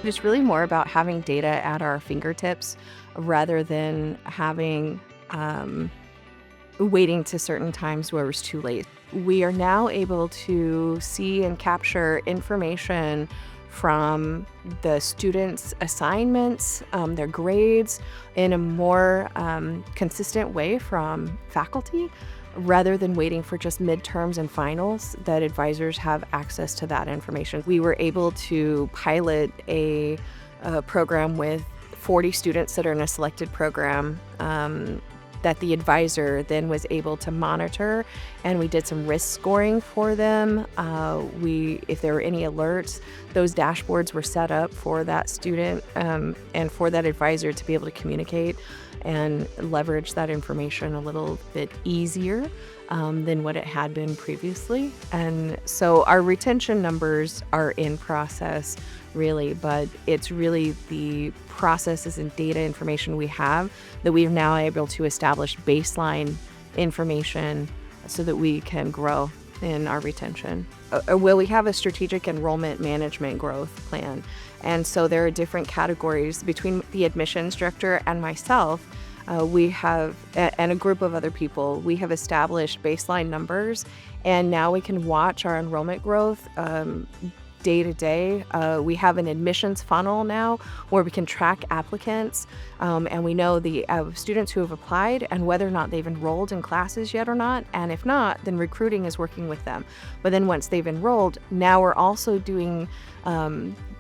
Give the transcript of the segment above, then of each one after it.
It's really more about having data at our fingertips rather than having waiting to certain times where it was too late. We are now able to see and capture information from the students' assignments, their grades, in a more consistent way from faculty, rather than waiting for just midterms and finals that advisors have access to that information. We were able to pilot a program with 40 students that are in a selected program that the advisor then was able to monitor, and we did some risk scoring for them. If there were any alerts, those dashboards were set up for that student and for that advisor to be able to communicate and leverage that information a little bit easier than what it had been previously. And so our retention numbers are in process, really, but it's really the processes and data information we have that we are now able to establish baseline information so that we can grow in our retention. Well, we have a strategic enrollment management growth plan. And so there are different categories between the admissions director and myself. We have, and a group of other people, we have established baseline numbers, and now we can watch our enrollment growth day to day. We have an admissions funnel now where we can track applicants, and we know the students who have applied and whether or not they've enrolled in classes yet or not. And if not, then recruiting is working with them. But then once they've enrolled, now we're also doing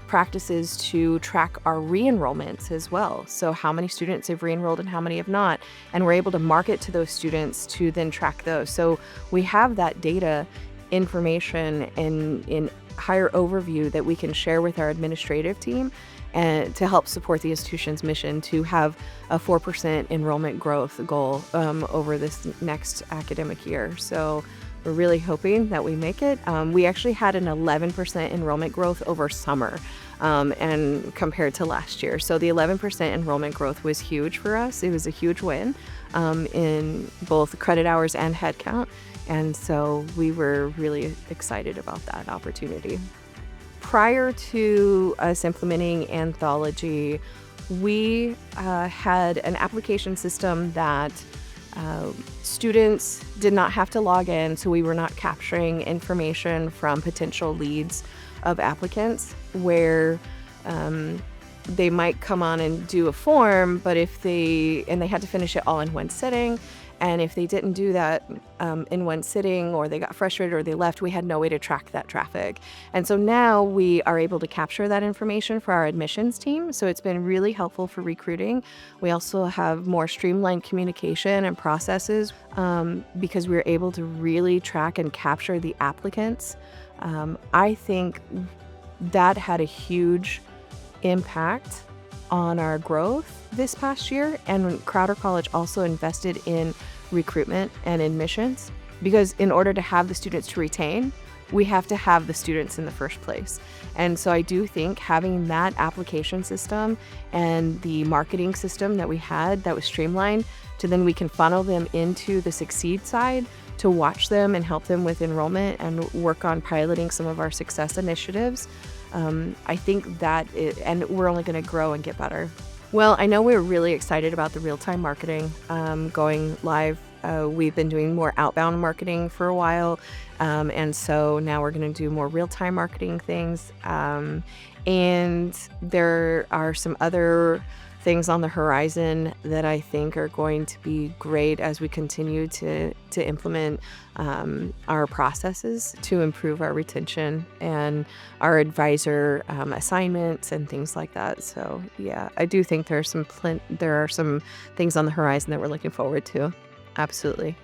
practices to track our re-enrollments as well. So how many students have re-enrolled and how many have not, and we're able to market to those students to then track those. So we have that data information in higher overview that we can share with our administrative team and to help support the institution's mission to have a 4% enrollment growth goal over this next academic year. So we're really hoping that we make it. We actually had an 11% enrollment growth over summer and compared to last year. So the 11% enrollment growth was huge for us. It was a huge win in both credit hours and headcount. And so we were really excited about that opportunity. Prior to us implementing Anthology, we had an application system that students did not have to log in, so we were not capturing information from potential leads of applicants where they might come on and do a form, but they had to finish it all in one sitting. And if they didn't do that in one sitting, or they got frustrated or they left, we had no way to track that traffic. And so now we are able to capture that information for our admissions team. So it's been really helpful for recruiting. We also have more streamlined communication and processes because we're able to really track and capture the applicants. I think that had a huge impact on our growth this past year, and Crowder College also invested in recruitment and admissions, because in order to have the students to retain, we have to have the students in the first place. And so I do think having that application system and the marketing system that we had that was streamlined, to then we can funnel them into the Succeed side to watch them and help them with enrollment and work on piloting some of our success initiatives. I think and we're only going to grow and get better. Well, I know we're really excited about the real-time marketing going live. We've been doing more outbound marketing for a while, and so now we're going to do more real-time marketing things. And there are some other things on the horizon that I think are going to be great as we continue to implement our processes to improve our retention and our advisor assignments and things like that. So yeah, I do think there are some things on the horizon that we're looking forward to. Absolutely.